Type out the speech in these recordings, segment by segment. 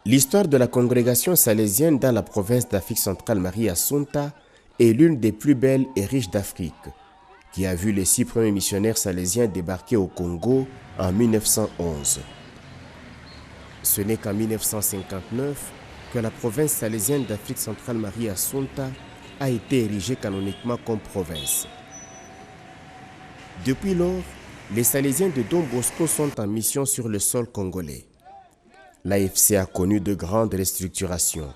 L'histoire de la congrégation salésienne dans la province d'Afrique centrale Marie Assunta est l'une des plus belles et riches d'Afrique, qui a vu les 6 premiers missionnaires salésiens débarquer au Congo en 1911. Ce n'est qu'en 1959 que la province salésienne d'Afrique centrale Marie Assunta a été érigée canoniquement comme province. Depuis lors, les Salésiens de Don Bosco sont en mission sur le sol congolais. L'AFC a connu de grandes restructurations.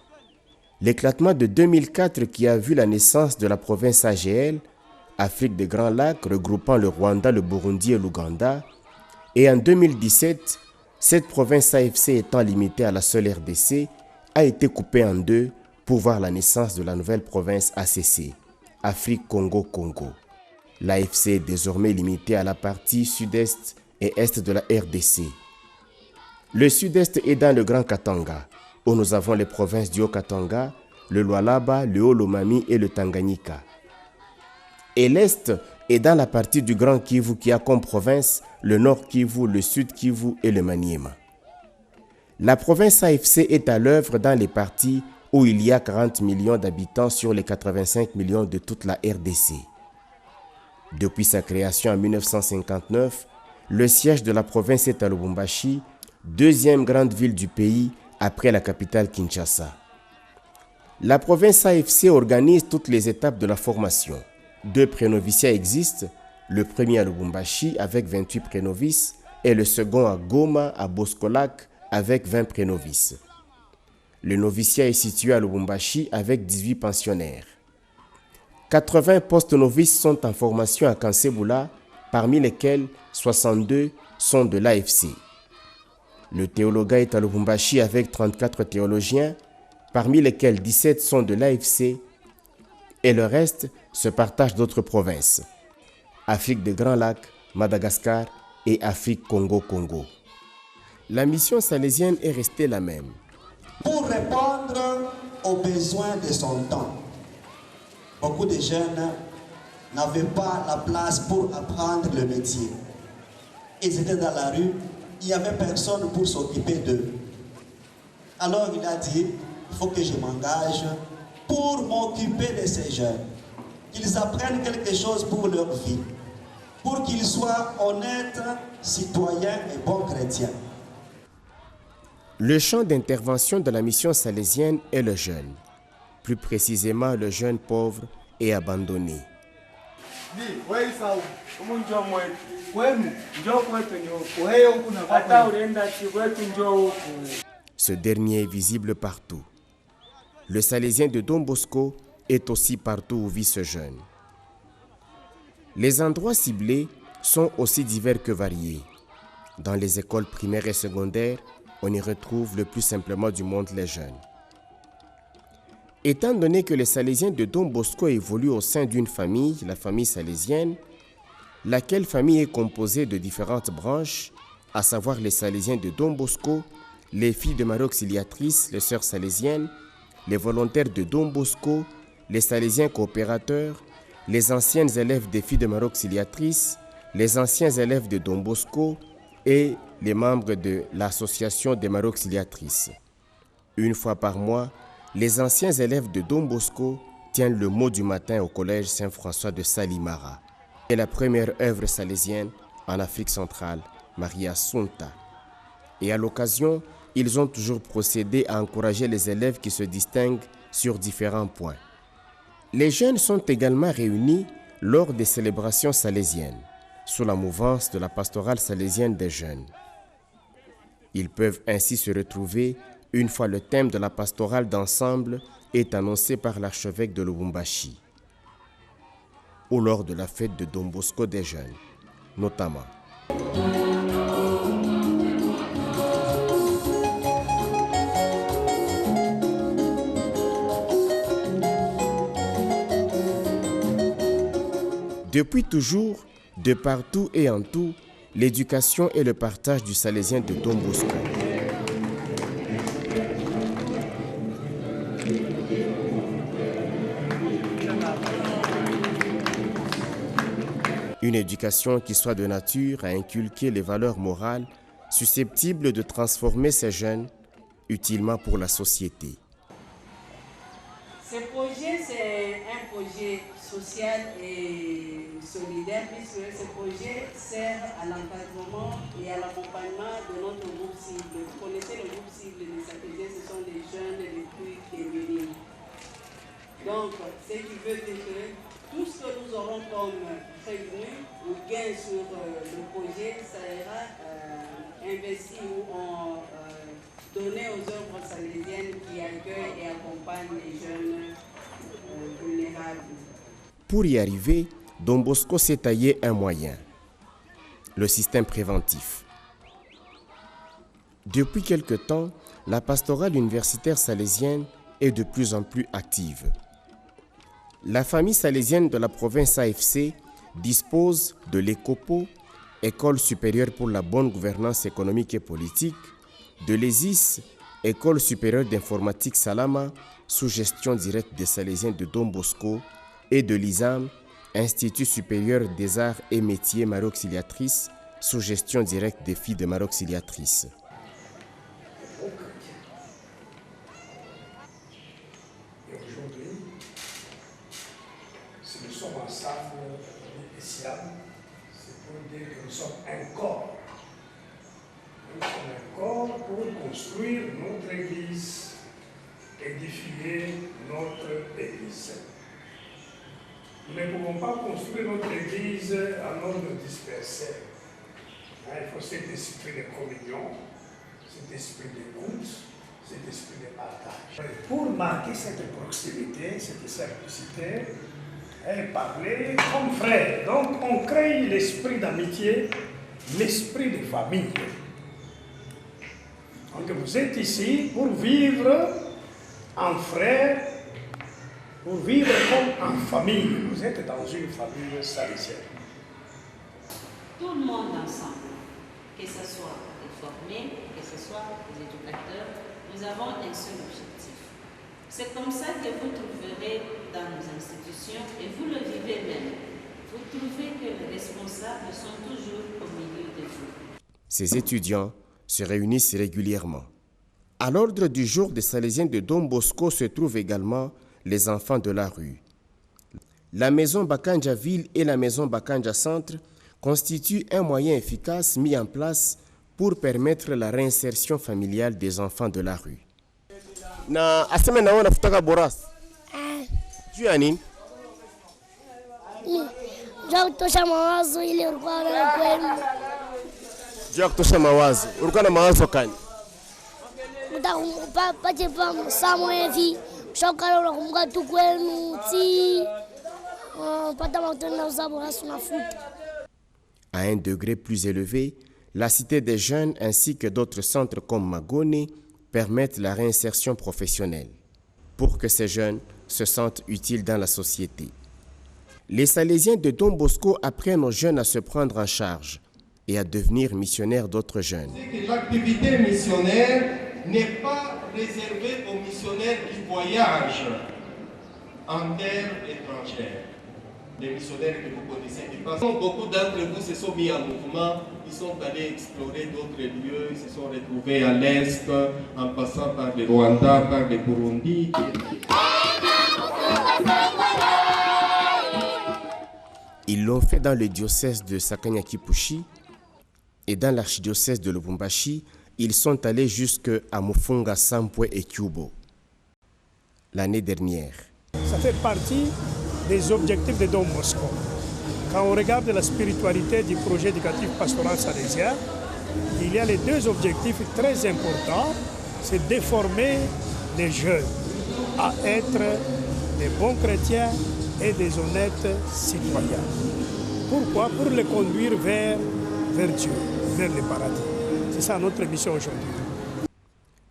L'éclatement de 2004 qui a vu la naissance de la province AGL, Afrique des Grands Lacs, regroupant le Rwanda, le Burundi et l'Ouganda, et en 2017, cette province AFC étant limitée à la seule RDC, a été coupée en deux pour voir la naissance de la nouvelle province ACC, Afrique Congo-Congo. L'AFC est désormais limitée à la partie sud-est et est de la RDC. Le sud-est est dans le Grand Katanga, où nous avons les provinces du Haut-Katanga, le Lualaba, le Haut-Lomami et le Tanganyika. Et l'est est dans la partie du Grand Kivu qui a comme province le Nord Kivu, le Sud Kivu et le Maniema. La province AFC est à l'œuvre dans les parties où il y a 40 millions d'habitants sur les 85 millions de toute la RDC. Depuis sa création en 1959, le siège de la province est à Lubumbashi, deuxième grande ville du pays après la capitale Kinshasa. La province AFC organise toutes les étapes de la formation. 2 prénoviciats existent, le premier à Lubumbashi avec 28 prénovices et le second à Goma, à Boscolac avec 20 prénovices. Le noviciat est situé à Lubumbashi avec 18 pensionnaires. 80 postes novices sont en formation à Kanseboula, parmi lesquels 62 sont de l'AFC. Le théologat est à Lubumbashi avec 34 théologiens, parmi lesquels 17 sont de l'AFC et le reste se partage d'autres provinces. Afrique des Grands Lacs, Madagascar et Afrique Congo-Congo. La mission salésienne est restée la même. Pour répondre aux besoins de son temps, beaucoup de jeunes n'avaient pas la place pour apprendre le métier. Ils étaient dans la rue, il n'y avait personne pour s'occuper d'eux. Alors il a dit, il faut que je m'engage pour m'occuper de ces jeunes, qu'ils apprennent quelque chose pour leur vie, pour qu'ils soient honnêtes, citoyens et bons chrétiens. Le champ d'intervention de la mission salésienne est le jeune, plus précisément le jeune pauvre et abandonné. Ce dernier est visible partout. Le Salésien de Don Bosco est aussi partout où vit ce jeune. Les endroits ciblés sont aussi divers que variés. Dans les écoles primaires et secondaires, on y retrouve le plus simplement du monde les jeunes. Étant donné que les Salésiens de Don Bosco évoluent au sein d'une famille, la famille salésienne, laquelle famille est composée de différentes branches, à savoir les Salésiens de Don Bosco, les filles de Marie Auxiliatrice, les sœurs salésiennes, les volontaires de Don Bosco, les Salésiens coopérateurs, les anciennes élèves des filles de Marie Auxiliatrice, les anciens élèves de Don Bosco et les membres de l'association des Marie Auxiliatrices. Une fois par mois, les anciens élèves de Don Bosco tiennent le mot du matin au collège Saint-François de Salimara. C'est la première œuvre salésienne en Afrique centrale, Marie Assunta. Et à l'occasion, ils ont toujours procédé à encourager les élèves qui se distinguent sur différents points. Les jeunes sont également réunis lors des célébrations salésiennes, sous la mouvance de la pastorale salésienne des jeunes. Ils peuvent ainsi se retrouver une fois le thème de la pastorale d'ensemble est annoncé par l'archevêque de Lubumbashi, ou lors de la fête de Don Bosco des jeunes, notamment. Depuis toujours, de partout et en tout, l'éducation et le partage du Salésien de Don Bosco. Une éducation qui soit de nature à inculquer les valeurs morales susceptibles de transformer ces jeunes utilement pour la société. Ce projet, c'est un projet social et solidaire puisque ce projet sert à l'encadrement et à l'accompagnement de notre groupe cible. Vous connaissez le groupe cible des Salésiens, ce sont des jeunes les plus démunis. Donc, ce qui veut dire que tout ce que nous aurons comme revenu ou gain sur le projet, ça ira investi ou donné aux œuvres salésiennes qui accueillent et accompagnent les jeunes vulnérables. Pour y arriver, Don Bosco s'est taillé un moyen, le système préventif. Depuis quelque temps, la pastorale universitaire salésienne est de plus en plus active. La famille salésienne de la province AFC dispose de l'ECOPO, École supérieure pour la bonne gouvernance économique et politique, de l'ESIS, École supérieure d'informatique Salama, sous gestion directe des Salésiens de Don Bosco, et de l'ISAM, Institut supérieur des arts et métiers Marie Auxiliatrice, sous gestion directe des filles de Marie Auxiliatrice. Et aujourd'hui, si nous sommes ensemble, c'est pour dire que nous sommes un corps. Nous sommes un corps pour construire notre Église, édifier notre Église. Nous ne pouvons pas construire notre Église en ordre dispersé. Il faut cet esprit de communion, cet esprit d'écoute, cet esprit de partage. Pour marquer cette proximité, cette simplicité, elle parlait comme frère. Donc on crée l'esprit d'amitié, l'esprit de famille. Donc vous êtes ici pour vivre en frère, pour vivre comme en famille. Vous êtes dans une famille salésienne. Tout le monde ensemble, que ce soit les formés, que ce soit les éducateurs, nous avons un seul objectif. C'est comme ça que vous trouverez dans nos institutions, et vous le vivez même. Vous trouvez que les responsables sont toujours au milieu de vous. Ces étudiants se réunissent régulièrement. À l'ordre du jour des Salésiens de Don Bosco se trouvent également les enfants de la rue. La maison Bakanja Ville et la maison Bakanja Centre constituent un moyen efficace mis en place pour permettre la réinsertion familiale des enfants de la rue. Na aseme na wana futaka boras. Tu ya nini? Ja kutosha mawazo ile ulikuwa na kwenu. Ja kutosha mawazo. Ulikuwa na mawazo kani? Mtakumpa pache pa samo hivi. Shokara unakumbuka tu kwenu ti. Pata mautena uzabo rasu na futa. À un degré plus élevé, la Cité des Jeunes ainsi que d'autres centres comme Magone permettent la réinsertion professionnelle pour que ces jeunes se sentent utiles dans la société. Les Salésiens de Don Bosco apprennent aux jeunes à se prendre en charge et à devenir missionnaires d'autres jeunes. L'activité missionnaire n'est pas réservée aux missionnaires qui voyagent en terre étrangère. Les missionnaires que vous connaissez, beaucoup d'entre vous se sont mis en mouvement, ils sont allés explorer d'autres lieux, ils se sont retrouvés à l'Est, en passant par le Rwanda, par le Burundi. Ils l'ont fait dans le diocèse de Sakanya-Kipushi et dans l'archidiocèse de Lubumbashi, ils sont allés jusqu'à Mufunga, Sampwe et Kyubo l'année dernière. Ça fait partie des objectifs de Don Bosco. Quand on regarde la spiritualité du projet éducatif pastoral salésien, il y a les deux objectifs très importants, c'est de former les jeunes à être des bons chrétiens et des honnêtes citoyens. Pourquoi? Pour les conduire vers Dieu, vers le paradis. C'est ça notre mission aujourd'hui.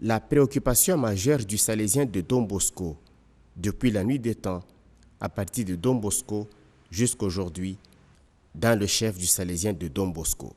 La préoccupation majeure du Salésien de Don Bosco, depuis la nuit des temps, à partir de Don Bosco jusqu'à aujourd'hui, dans le chef du Salésien de Don Bosco.